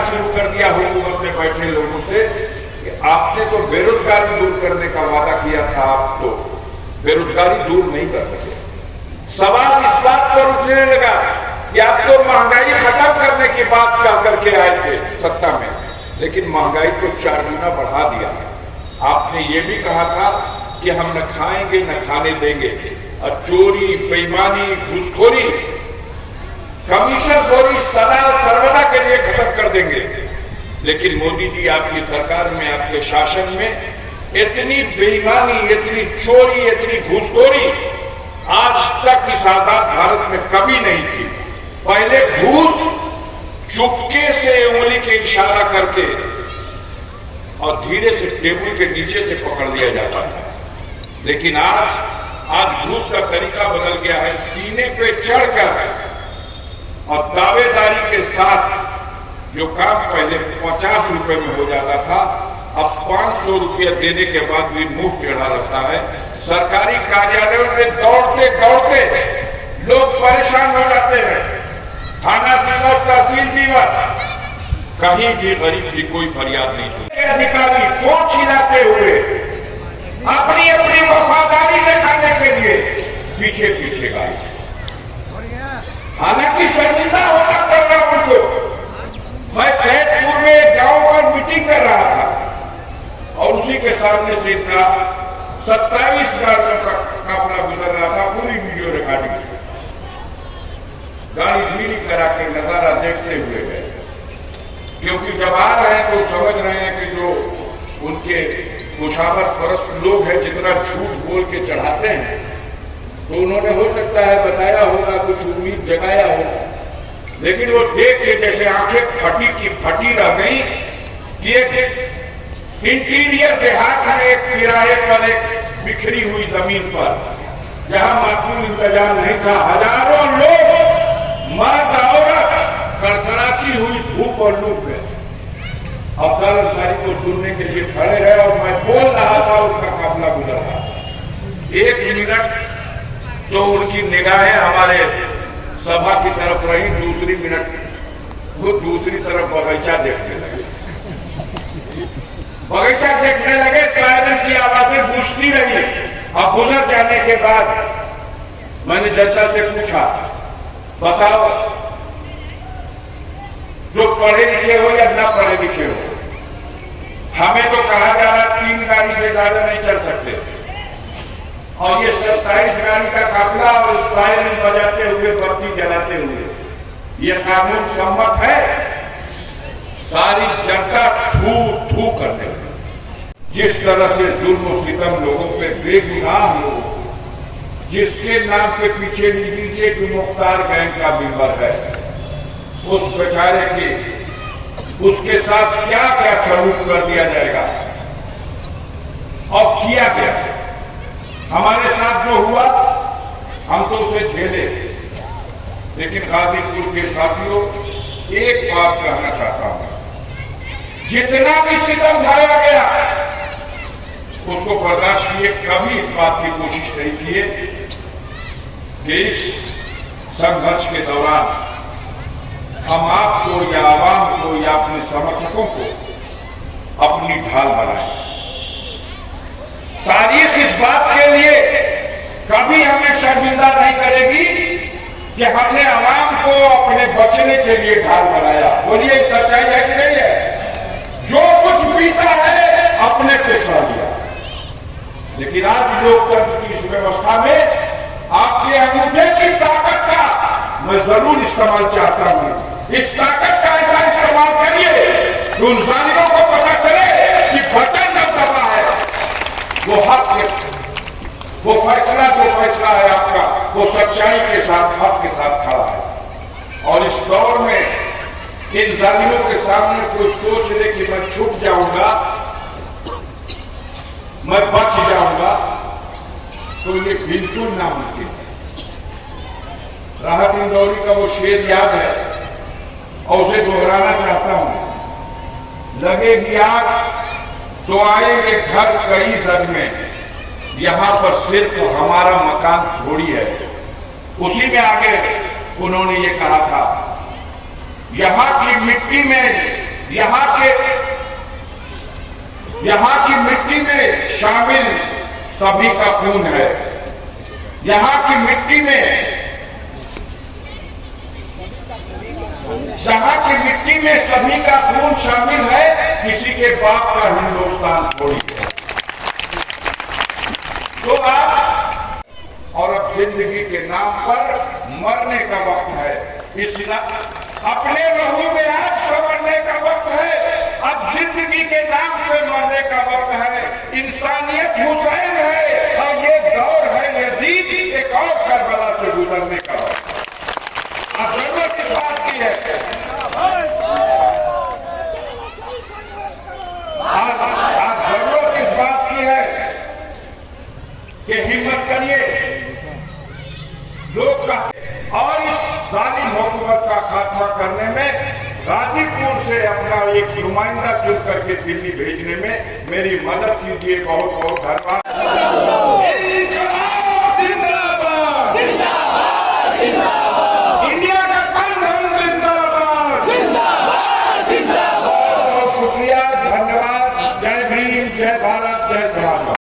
शुरू कर दिया हुकूमत में बैठे लोगों से कि आपने तो बेरोजगारी दूर करने का वादा किया था, आप तो बेरोजगारी दूर नहीं कर सके। सवाल इस बात पर उठने लगा कि आप तो महंगाई खत्म करने की बात कह करके आए थे सत्ता में, लेकिन महंगाई को 4 गुना बढ़ा दिया। आपने ये भी कहा था कि हम न खाएंगे न खाने देंगे, और चोरी, बेईमानी, घूसखोरी, कमीशनखोरी सदा सर्वदा के लिए खत्म कर देंगे। लेकिन मोदी जी आपकी सरकार में, आपके शासन में इतनी बेईमानी, इतनी चोरी, इतनी घूसखोरी आज तक इस आजाद भारत में कभी नहीं थी। पहले घूस चुपके से उंगली के इशारा करके और धीरे से टेबल के नीचे से पकड़ लिया जाता था, लेकिन आज घूस का तरीका बदल गया है। सीने पे चढ़कर और दावेदारी के साथ जो काम पहले 50 रुपए में हो जाता था, अब 500 रुपया देने के बाद भी मुंह टेढ़ा रहता है। सरकारी कार्यालयों में दौड़ते दौड़ते लोग परेशान हो जाते हैं। थाना दिवस, तहसील दिवस, कहीं भी गरीब की कोई फरियाद नहीं सुनते। अधिकारी पोंछ हिलाते हुए अपनी अपनी वफादारी दिखाने के लिए पीछे पीछे गए। हालांकि शर्मिंदा होना पड़ रहा उनको। मैं सैदपुर में एक गांव पर मीटिंग कर रहा था और उसी के सामने से इतना 27 गाड़ियों का काफिला गुजर रहा था। पूरी वीडियो रिकॉर्डिंग, गाड़ी धीरे करा के नजारा देखते हुए गए, क्योंकि जब आ रहे हैं तो समझ रहे हैं कि जो उनके मुशावर परस्त लोग हैं जितना झूठ बोल के चढ़ाते हैं, तो उन्होंने हो सकता है बताया होगा, कुछ उम्मीद जगाया होगा, लेकिन वो देख के जैसे आंखें फटी की फटी रह गई कि एक इंटीरियर देहात में एक किराए पर एक बिखरी हुई जमीन पर, जहां माकूल इंतजाम नहीं था, हजारों लोग मर्द औरत कड़कड़ाती हुई धूप और लू में अफसर अंसारी को सुनने के लिए खड़े हैं और मैं बोल रहा था, उनका काफिला गुजर रहा था। 1 मिनट तो उनकी निगाहें हमारे सभा की तरफ रही, दूसरी मिनट वो दूसरी तरफ बगीचा देखने लगे। बगीचा देखने लगे, सायरन की आवाजें गूंजती रही। अब गुजर जाने के बाद मैंने जनता से पूछा, बताओ जो पढ़े लिखे हो या ना पढ़े लिखे हो, हमें तो कहा जा रहा 3 गाड़ी से ज्यादा नहीं चल सकते, और ये 27 गाड़ी का काफिला और सायरन बजाते हुए, बत्ती जलाते हुए, ये कानून सम्मत है? सारी जनता थू थू करने लगी। जिस तरह से जुल्म और सितम लोगों पे बेगुनाह लोग, जिसके नाम के पीछे लीजिए कि मुख्तार गैंग का मेंबर है, उस बेचारे के उसके साथ क्या क्या सलूक कर दिया जाएगा और किया गया। हमारे साथ जो हुआ हम तो उसे झेले, लेकिन गाजीपुर के साथियों एक बात कहना चाहता हूं, जितना भी सितम ढाया गया उसको बर्दाश्त किए, कभी इस बात की कोशिश नहीं किए कि इस संघर्ष के दौरान हम आपको या आवाम को या अपने समर्थकों को अपनी ढाल बनाएं। तारीख इस बात के लिए कभी हमें शर्मिंदा नहीं करेगी कि हमने आवाम को अपने बचने के लिए ढाल बनाया। बोलिए सच्चाई है कि नहीं है? जो कुछ बीता है अपने पे सह लिया, लेकिन आज लोकतंत्र की इस व्यवस्था में आपके अंगूठे की ताकत का मैं जरूर इस्तेमाल चाहता हूं। इस ताकत का ऐसा इस्तेमाल करिए कि उन जालिमों को पता चले कि बटन जो दबा है वो हक है, वो फैसला जो फैसला है आपका, वो सच्चाई के साथ, हक के साथ खड़ा है। और इस दौर में इन जालिमों के सामने कोई सोच ले कि मैं छुप जाऊंगा, मैं बच जाऊंगा, तो ये बिल्कुल नामुमकिन है। राहत इंदौरी का वो शेर याद है और उसे दोहराना चाहता हूं। लगेगी आग तो आएंगे घर कई जग में, यहां पर सिर्फ हमारा मकान थोड़ी है। उसी में आगे उन्होंने ये कहा था, यहां की मिट्टी में यहाँ की मिट्टी में शामिल सभी का खून है। यहाँ की मिट्टी में सभी का खून शामिल है। किसी के बाप का हिंदुस्तान थोड़ी है। तो आप और अब जिंदगी के नाम पर मरने का वक्त है। अपने लहू में आज संवरने का वक्त है। अब जिंदगी के नाम पे मरने का वक्त है। इंसानियत हुसैन है और ये दौर है यजीद एक और करबला से गुजरने का वक्त है। अब जरूरत इस बात की है, आज जरूरत इस बात की है कि हिम्मत करिए लोग का और इस जालिम हुकूमत का खात्मा करने में गाजीपुर से अपना एक नुमाइंदा चुन करके दिल्ली भेजने में मेरी मदद कीजिए। बहुत बहुत धन्यवाद। इंडिया का बंधन जिंदाबाद। बहुत शुक्रिया, धन्यवाद। जय भीम, जय भारत।